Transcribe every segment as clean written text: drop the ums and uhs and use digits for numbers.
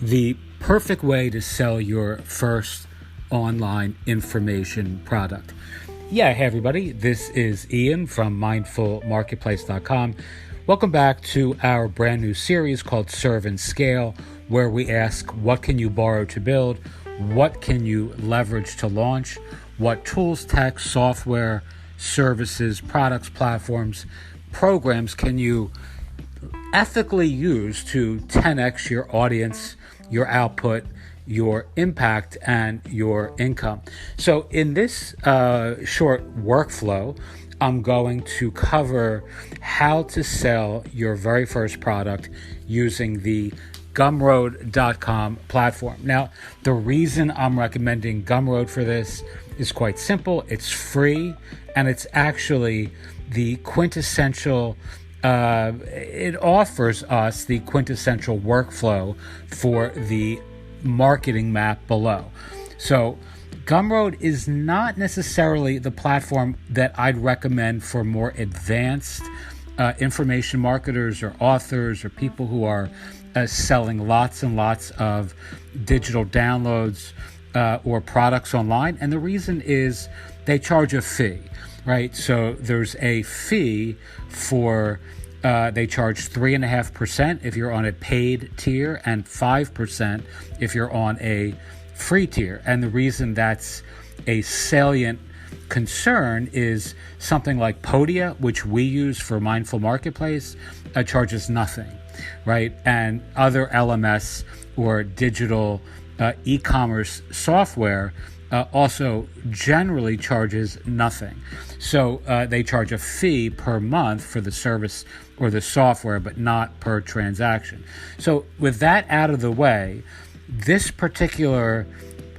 the perfect way to sell your first online information product. Yeah, hey everybody, this is Ian from mindfulmarketplace.com. Welcome back to our brand new series called Serve and Scale, where we ask, what can you borrow to build? What can you leverage to launch? What tools, tech, software, services, products, platforms, programs can you ethically use to 10x your audience, your output, your impact, and your income? So in this short workflow, I'm going to cover how to sell your very first product using the Gumroad.com platform. Now, the reason I'm recommending Gumroad for this is quite simple. It's free, and it's actually the quintessential it offers us the quintessential workflow for the marketing map below. So Gumroad is not necessarily the platform that I'd recommend for more advanced information marketers or authors or people who are selling lots and lots of digital downloads or products online. And the reason is they charge a fee, right? So there's a fee for they charge 3.5% if you're on a paid tier and 5% if you're on a free tier. And the reason that's a salient concern is something like Podia, which we use for Mindful Marketplace, charges nothing, right? And other LMS or digital e-commerce software also generally charges nothing. So they charge a fee per month for the service or the software, but not per transaction. So with that out of the way, this particular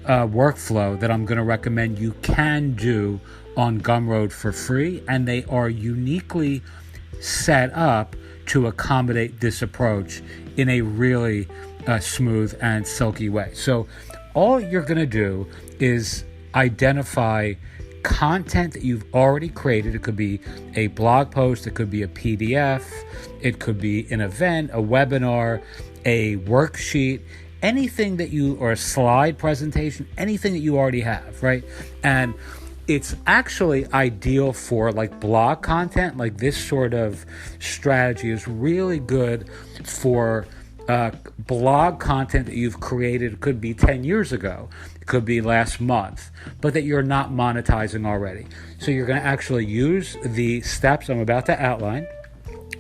workflow that I'm going to recommend you can do on Gumroad for free, and they are uniquely set up to accommodate this approach in a really smooth and silky way. So all you're going to do is identify content that you've already created. It could be a blog post, it could be a PDF, it could be an event, a webinar, a worksheet, anything that you, or a slide presentation, anything that you already have, right? And it's actually ideal for like blog content. Like this sort of strategy is really good for blog content that you've created. It could be 10 years ago, it could be last month, but that you're not monetizing already. So you're going to actually use the steps I'm about to outline,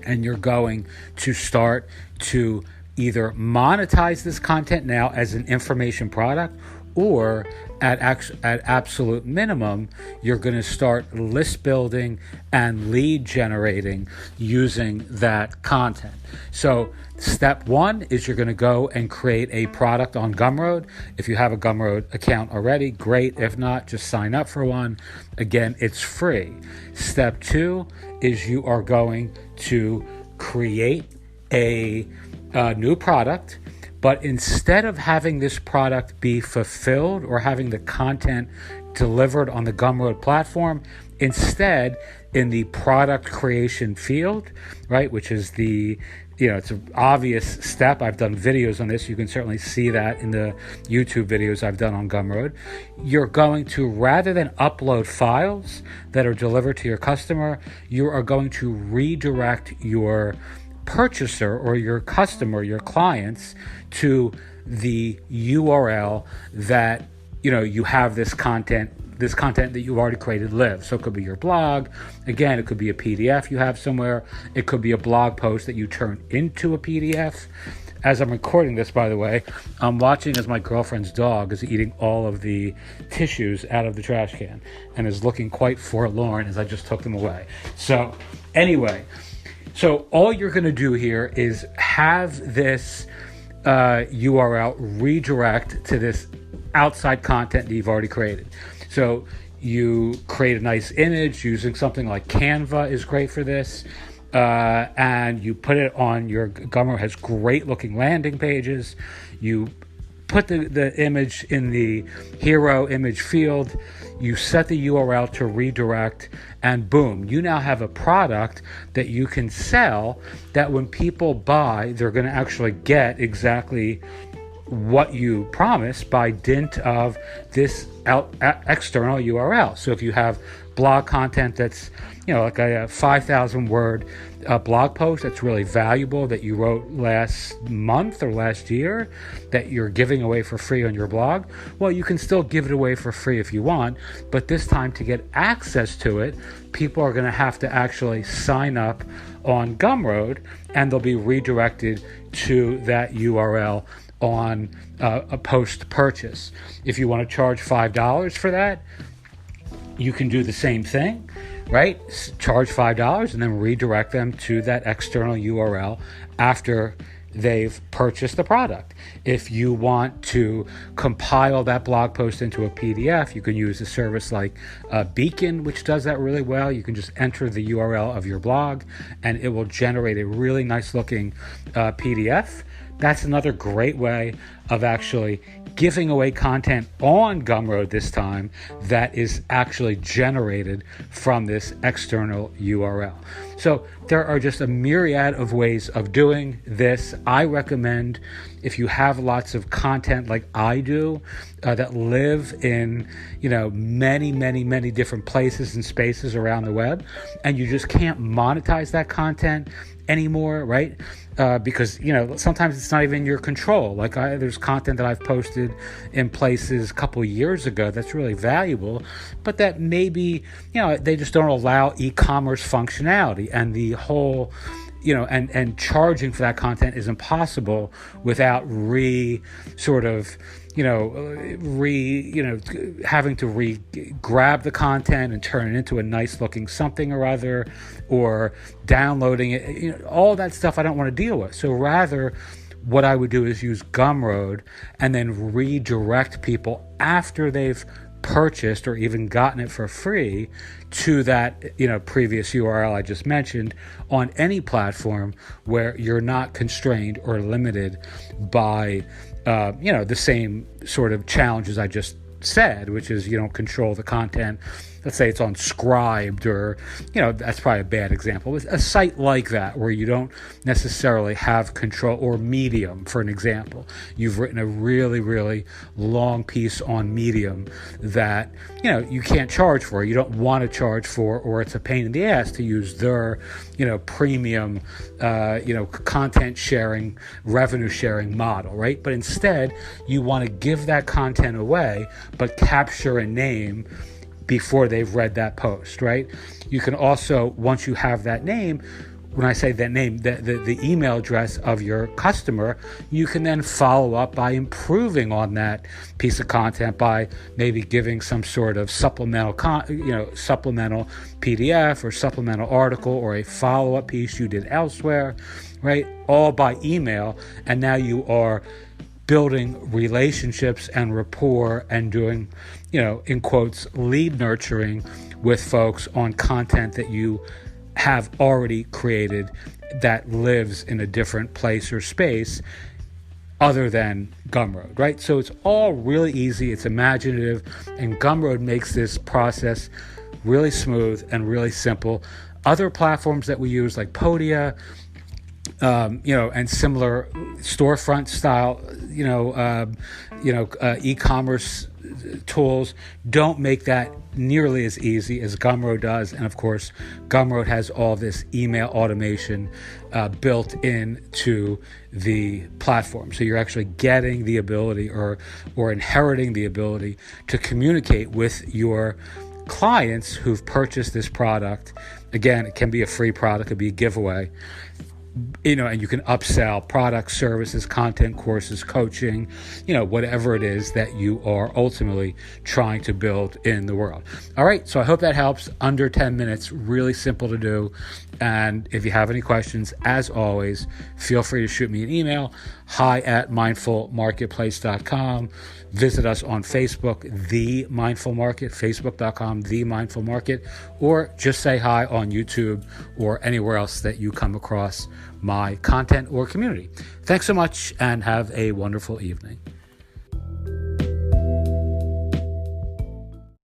and you're going to start to either monetize this content now as an information product, or at absolute minimum, you're going to start list building and lead generating using that content. So step one is you're going to go and create a product on Gumroad. If you have a Gumroad account already, great. If not, just sign up for one. Again, it's free. Step two is you are going to create a new product. But instead of having this product be fulfilled or having the content delivered on the Gumroad platform, instead in the product creation field, right, which is it's an obvious step. I've done videos on this. You can certainly see that in the YouTube videos I've done on Gumroad. You're going to, rather than upload files that are delivered to your customer, you are going to redirect your purchaser or your customer, your clients, to the URL that you have this content that you've already created live. So it could be your blog. Again, it could be a PDF you have somewhere. It could be a blog post that you turn into a PDF. As I'm recording this, by the way, I'm watching as my girlfriend's dog is eating all of the tissues out of the trash can and is looking quite forlorn as I just took them away. So anyway, so all you're going to do here is have this URL redirect to this outside content that you've already created. So you create a nice image using something like Canva is great for this. And you put it on your Gumroad. Has great looking landing pages. You put the image in the hero image field. You set the URL to redirect, and boom, you now have a product that you can sell that when people buy, they're going to actually get exactly what you promise by dint of this external URL. So if you have blog content that's, like a 5,000 word blog post that's really valuable that you wrote last month or last year that you're giving away for free on your blog, well, you can still give it away for free if you want, but this time to get access to it, people are going to have to actually sign up on Gumroad, and they'll be redirected to that URL on a post purchase. If you want to charge $5 for that, you can do the same thing, right? Charge $5 and then redirect them to that external URL after they've purchased the product. If you want to compile that blog post into a PDF, you can use a service like Beacon, which does that really well. You can just enter the URL of your blog and it will generate a really nice looking PDF. That's another great way of actually giving away content on Gumroad this time that is actually generated from this external URL. So there are just a myriad of ways of doing this. I recommend, if you have lots of content like I do, that live in, many different places and spaces around the web, and you just can't monetize that content anymore, right? Because, sometimes it's not even your control. Like there's content that I've posted in places a couple years ago that's really valuable, but that maybe, they just don't allow e-commerce functionality, and the whole, and charging for that content is impossible without having to grab the content and turn it into a nice looking something or other, or downloading it, all that stuff I don't want to deal with. So rather, what I would do is use Gumroad and then redirect people after they've purchased or even gotten it for free to that previous URL I just mentioned on any platform where you're not constrained or limited by the same sort of challenges I just said, which is you don't control the content. Let's say it's on Scribed, or that's probably a bad example. A site like that where you don't necessarily have control, or Medium, for an example. You've written a really, really long piece on Medium that you can't charge for, you don't want to charge for, or it's a pain in the ass to use their premium content sharing, revenue sharing model, right? But instead you want to give that content away, but capture a name before they've read that post, right? You can also, once you have that name, when I say that name, the email address of your customer, you can then follow up by improving on that piece of content by maybe giving some sort of supplemental PDF or supplemental article or a follow-up piece you did elsewhere, right? All by email. And now you are building relationships and rapport and doing, in quotes, lead nurturing with folks on content that you have already created that lives in a different place or space other than Gumroad, right? So it's all really easy, it's imaginative, and Gumroad makes this process really smooth and really simple. Other platforms that we use like Podia, and similar storefront style, e-commerce tools don't make that nearly as easy as Gumroad does. And of course, Gumroad has all this email automation built into the platform. So you're actually getting the ability or inheriting the ability to communicate with your clients who've purchased this product. Again, it can be a free product, it could be a giveaway. And you can upsell products, services, content, courses, coaching, whatever it is that you are ultimately trying to build in the world. All right. So I hope that helps. Under 10 minutes, really simple to do. And if you have any questions, as always, feel free to shoot me an email, hi@mindfulmarketplace.com. Visit us on Facebook, The Mindful Market, facebook.com, The Mindful Market, or just say hi on YouTube or anywhere else that you come across my content or community. Thanks so much and have a wonderful evening.